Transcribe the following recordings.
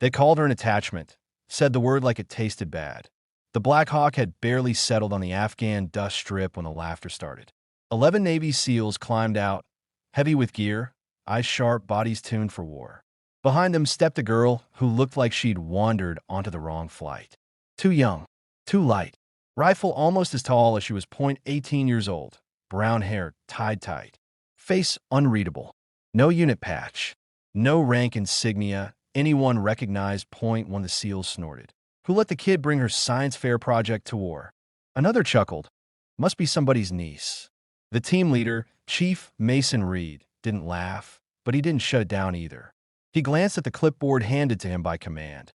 They called her an attachment, said the word like it tasted bad. The Black Hawk had barely settled on the Afghan dust strip when the laughter started. 11 Navy SEALs climbed out, heavy with gear, eyes sharp, bodies tuned for war. Behind them stepped a girl who looked like she'd wandered onto the wrong flight. Too young, too light, rifle almost as tall as she was. 18 years old, brown hair tied tight, face unreadable, no unit patch, no rank insignia anyone recognized. One the SEALs snorted. Who let the kid bring her science fair project to war? Another chuckled. Must be somebody's niece. The team leader, Chief Mason Reed, didn't laugh, but he didn't shut it down either. He glanced at the clipboard handed to him by command.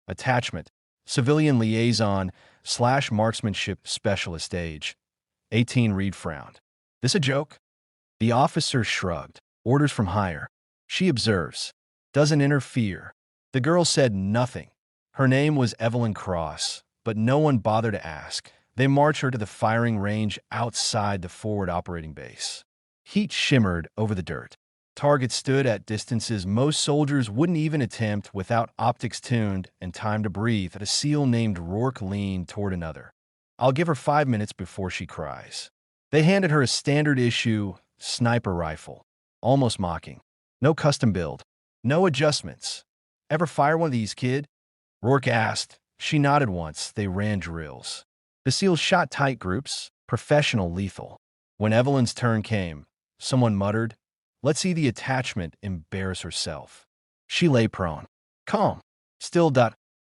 Attachment, civilian liaison / marksmanship specialist, age 18. Reed frowned. This a joke? The officer shrugged. Orders from higher. She observes. Doesn't interfere. The girl said nothing. Her name was Evelyn Cross, but no one bothered to ask. They marched her to the firing range outside the forward operating base. Heat shimmered over the dirt. Targets stood at distances most soldiers wouldn't even attempt without optics tuned and time to breathe. A SEAL named Rourke leaned toward another. I'll give her 5 minutes before she cries. They handed her a standard issue sniper rifle, almost mocking. No custom build, no adjustments. Ever fire one of these, kid? Rourke asked. She nodded once. They ran drills. The SEALs shot tight groups, professional, lethal. When Evelyn's turn came, someone muttered, "Let's see the attachment embarrass herself." She lay prone, calm, still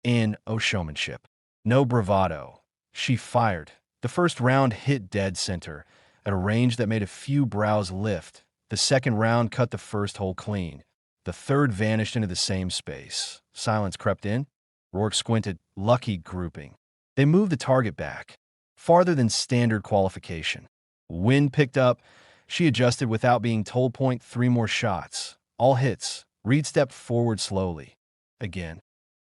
in showmanship. No bravado. She fired. The first round hit dead center, at a range that made a few brows lift. The second round cut the first hole clean. The third vanished into the same space. Silence crept in. Rourke squinted. Lucky grouping. They moved the target back, farther than standard qualification. Wind picked up. She adjusted without being told. 3 more shots. All hits. Reed stepped forward slowly. Again.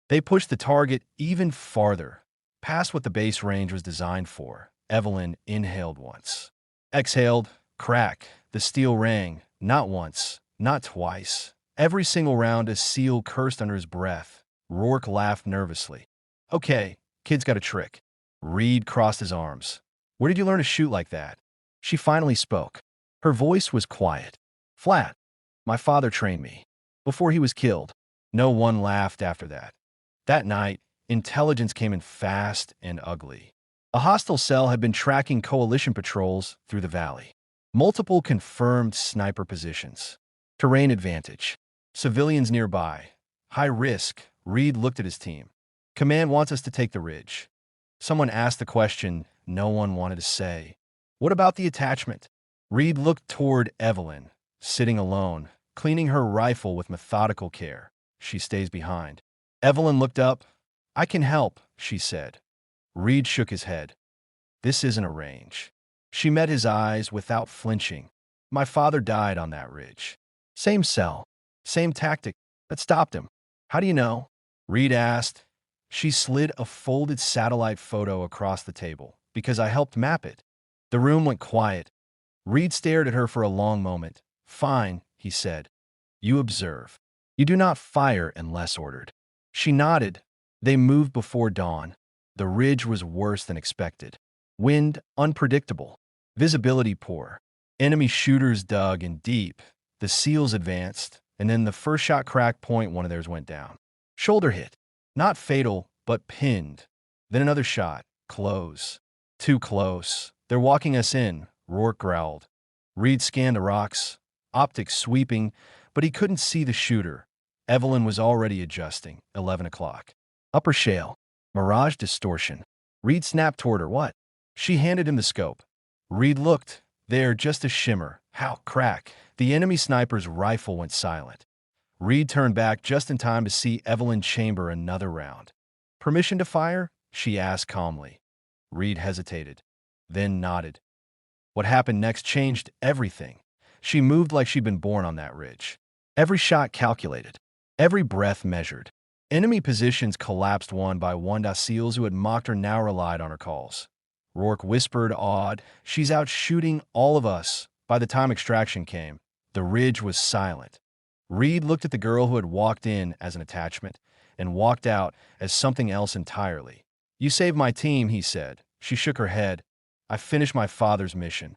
They pushed the target even farther, past what the base range was designed for. Evelyn inhaled once. Exhaled. Crack. The steel rang. Not once. Not twice. Every single round, a SEAL cursed under his breath. Rourke laughed nervously. Okay, kid's got a trick. Reed crossed his arms. Where did you learn to shoot like that? She finally spoke. Her voice was quiet, flat. My father trained me. Before he was killed. No one laughed after that. That night, intelligence came in fast and ugly. A hostile cell had been tracking coalition patrols through the valley. Multiple confirmed sniper positions. Terrain advantage. Civilians nearby. High risk. Reed looked at his team. Command wants us to take the ridge. Someone asked the question no one wanted to say. What about the attachment? Reed looked toward Evelyn, sitting alone, cleaning her rifle with methodical care. She stays behind. Evelyn looked up. I can help, she said. Reed shook his head. This isn't a range. She met his eyes without flinching. My father died on that ridge. Same cell, same tactic that stopped him. How do you know? Reed asked. She slid a folded satellite photo across the table. Because I helped map it. The room went quiet. Reed stared at her for a long moment. Fine, he said. You observe. You do not fire unless ordered. She nodded. They moved before dawn. The ridge was worse than expected. Wind unpredictable. Visibility poor. Enemy shooters dug in deep. The SEALs advanced, and then the first shot cracked. One of theirs went down. Shoulder hit. Not fatal, but pinned. Then another shot. Close. Too close. They're walking us in, Rourke growled. Reed scanned the rocks, optics sweeping, but he couldn't see the shooter. Evelyn was already adjusting. 11 o'clock. Upper shale. Mirage distortion. Reed snapped toward her. What? She handed him the scope. Reed looked. There, just a shimmer. How? Crack. The enemy sniper's rifle went silent. Reed turned back just in time to see Evelyn chamber another round. Permission to fire? She asked calmly. Reed hesitated, then nodded. What happened next changed everything. She moved like she'd been born on that ridge. Every shot calculated. Every breath measured. Enemy positions collapsed one by one. SEALs who had mocked her now relied on her calls. Rourke whispered, awed, she's out shooting all of us. By the time extraction came, the ridge was silent. Reed looked at the girl who had walked in as an attachment. and walked out as something else entirely. "You saved my team," he said. She shook her head. "I finished my father's mission."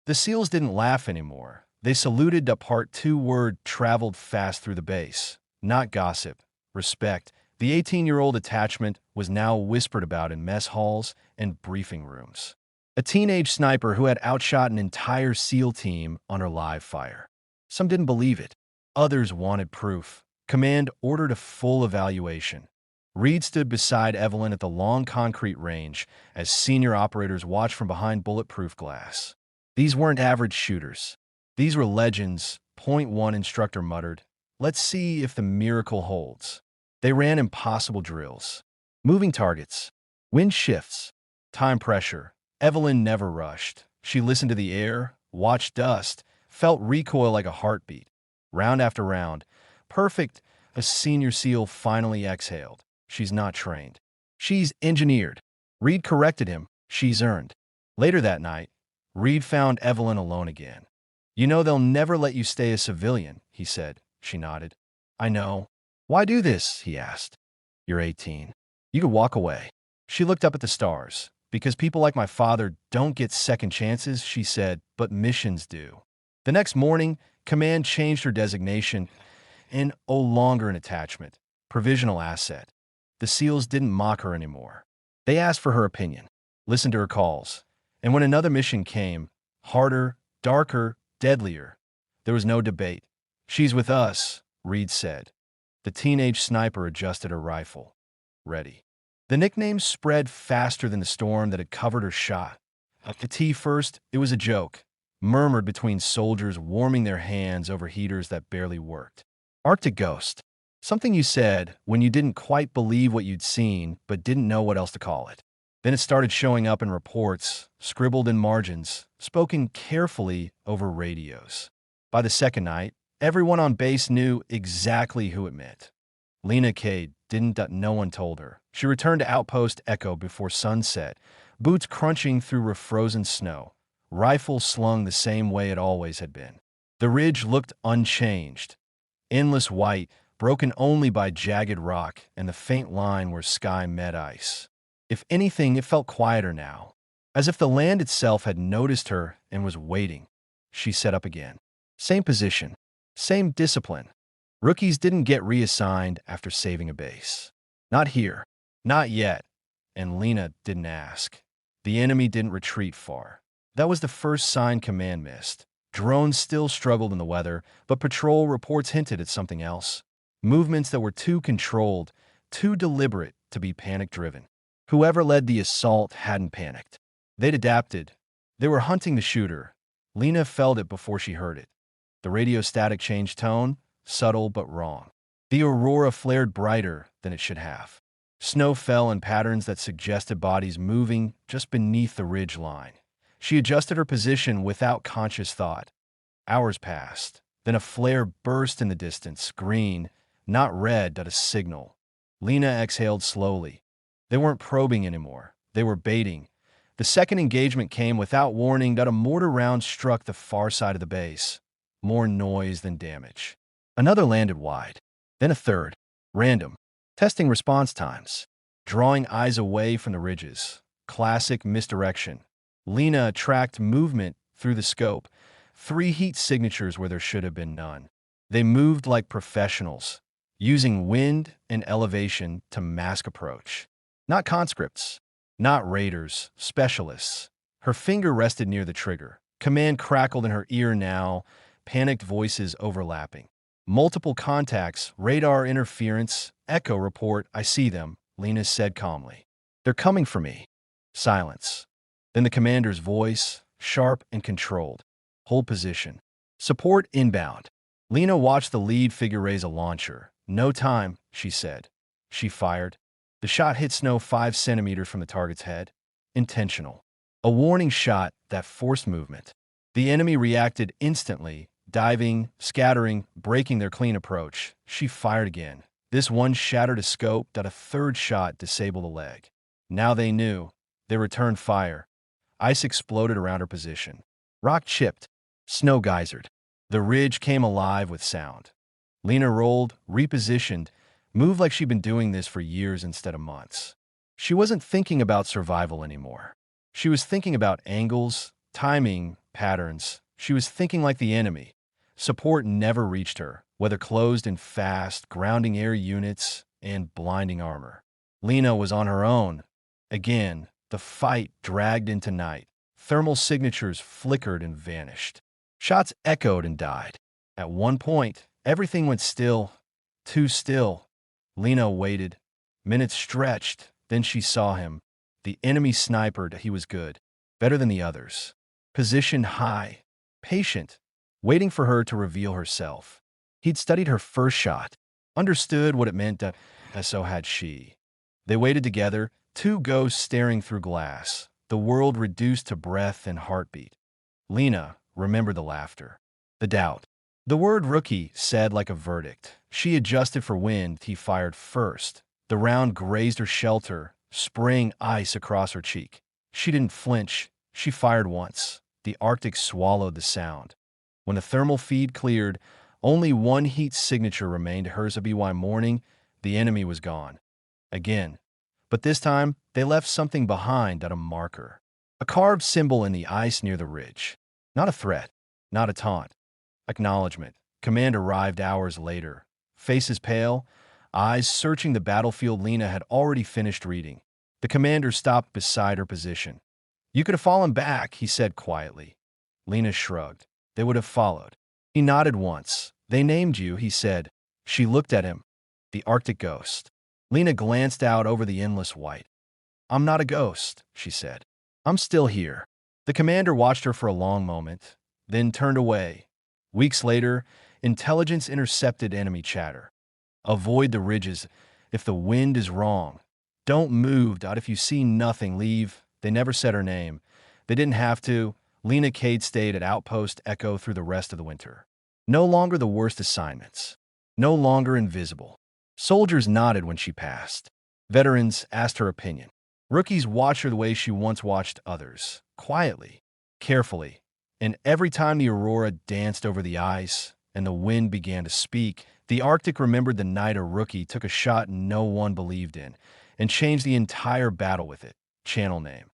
The SEALs didn't laugh anymore. They saluted. The Part 2 word traveled fast through the base. Not gossip. Respect. The 18-year-old attachment was now whispered about in mess halls and briefing rooms. A teenage sniper who had outshot an entire SEAL team under live fire. Some didn't believe it. Others wanted proof. Command ordered a full evaluation. Reed stood beside Evelyn at the long concrete range as senior operators watched from behind bulletproof glass. "These weren't average shooters. These were legends," Point 1 instructor muttered. "Let's see if the miracle holds." They ran impossible drills. Moving targets. Wind shifts. Time pressure. Evelyn never rushed. She listened to the air, watched dust, felt recoil like a heartbeat. Round after round. Perfect. A senior SEAL finally exhaled. "She's not trained. She's engineered." Reed corrected him. "She's earned." Later that night, Reed found Evelyn alone again. "You know they'll never let you stay a civilian," he said. She nodded. "I know." "Why do this?" he asked. "You're 18. You could walk away." She looked up at the stars. "Because people like my father don't get second chances," she said, "but missions do." The next morning, Command changed her designation and no longer an attachment, provisional asset. The SEALs didn't mock her anymore. They asked for her opinion, listened to her calls, and when another mission came, harder, darker, deadlier, there was no debate. "She's with us," Reed said. The teenage sniper adjusted her rifle. Ready. The nickname spread faster than the storm that had covered her shot. At the T first, it was a joke, murmured between soldiers warming their hands over heaters that barely worked. Arctic Ghost. Something you said when you didn't quite believe what you'd seen but didn't know what else to call it. Then it started showing up in reports, scribbled in margins, spoken carefully over radios. By the second night, everyone on base knew exactly who it meant. Lena Cade didn't. No one told her. She returned to Outpost Echo before sunset, boots crunching through frozen snow, rifle slung the same way it always had been. The ridge looked unchanged, endless white, broken only by jagged rock and the faint line where sky met ice. If anything, it felt quieter now, as if the land itself had noticed her and was waiting. She set up again. Same position, same discipline. Rookies didn't get reassigned after saving a base. Not here. Not yet. And Lena didn't ask. The enemy didn't retreat far. That was the first sign Command missed. Drones still struggled in the weather, but patrol reports hinted at something else. Movements that were too controlled, too deliberate to be panic-driven. Whoever led the assault hadn't panicked. They'd adapted. They were hunting the shooter. Lena felt it before she heard it. The radio static changed tone, subtle but wrong. The aurora flared brighter than it should have. Snow fell in patterns that suggested bodies moving just beneath the ridge line. She adjusted her position without conscious thought. Hours passed. Then a flare burst in the distance, green, not red, but a signal. Lena exhaled slowly. They weren't probing anymore. They were baiting. The second engagement came without warning that a mortar round struck the far side of the base. More noise than damage. Another landed wide. Then a third. Random. Testing response times. Drawing eyes away from the ridges. Classic misdirection. Lena tracked movement through the scope. 3 heat signatures where there should have been none. They moved like professionals, using wind and elevation to mask approach. Not conscripts, not raiders, specialists. Her finger rested near the trigger. Command crackled in her ear now, panicked voices overlapping. Multiple contacts, radar interference, echo report, "I see them," Lena said calmly. "They're coming for me." Silence. Then the commander's voice, sharp and controlled. "Hold position. Support inbound." Lena watched the lead figure raise a launcher. "No time," she said. She fired. The shot hit snow 5 centimeters from the target's head. Intentional. A warning shot that forced movement. The enemy reacted instantly, diving, scattering, breaking their clean approach. She fired again. This one shattered a scope that a third shot disabled a leg. Now they knew. They returned fire. Ice exploded around her position. Rock chipped. Snow geysered. The ridge came alive with sound. Lena rolled, repositioned, Moved like she'd been doing this for years instead of months. She wasn't thinking about survival anymore. She was thinking about angles, timing, patterns. She was thinking like the enemy. Support never reached her, whether closed in fast, grounding air units and blinding armor. Lena was on her own. Again, the fight dragged into night. Thermal signatures flickered and vanished. Shots echoed and died. At one point, everything went still, too still. Lena waited. Minutes stretched, then she saw him. The enemy sniper, he was good, better than the others. Positioned high, patient, waiting for her to reveal herself. He'd studied her first shot, understood what it meant to, and so had she. They waited together, two ghosts staring through glass, the world reduced to breath and heartbeat. Lena remembered the laughter, the doubt. The word rookie said like a verdict. She adjusted for wind. He fired first. The round grazed her shelter, spraying ice across her cheek. She didn't flinch. She fired once. The Arctic swallowed the sound. When the thermal feed cleared, only one heat signature remained, hers. A BY morning. The enemy was gone. Again. But this time, they left something behind, a marker. A carved symbol in the ice near the ridge. Not a threat. Not a taunt. Acknowledgement. Command arrived hours later. Faces pale, eyes searching the battlefield. Lena had already finished reading. The commander stopped beside her position. "You could have fallen back," he said quietly. Lena shrugged. "They would have followed." He nodded once. "They named you," he said. She looked at him. The Arctic ghost. Lena glanced out over the endless white. "I'm not a ghost," she said. "I'm still here." The commander watched her for a long moment, then turned away. Weeks later, intelligence intercepted enemy chatter. "Avoid the ridges. If the wind is wrong, don't move. If you see nothing, leave." They never said her name. They didn't have to. Lena Cade stayed at Outpost Echo through the rest of the winter. No longer the worst assignments. No longer invisible. Soldiers nodded when she passed. Veterans asked her opinion. Rookies watched her the way she once watched others. Quietly. Carefully. And every time the aurora danced over the ice and the wind began to speak, the Arctic remembered the night a rookie took a shot no one believed in and changed the entire battle with it. Channel name.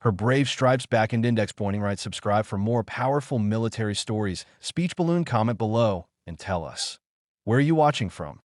Her brave stripes back and index pointing right. Subscribe for more powerful military stories. Speech balloon, comment below and tell us. Where are you watching from?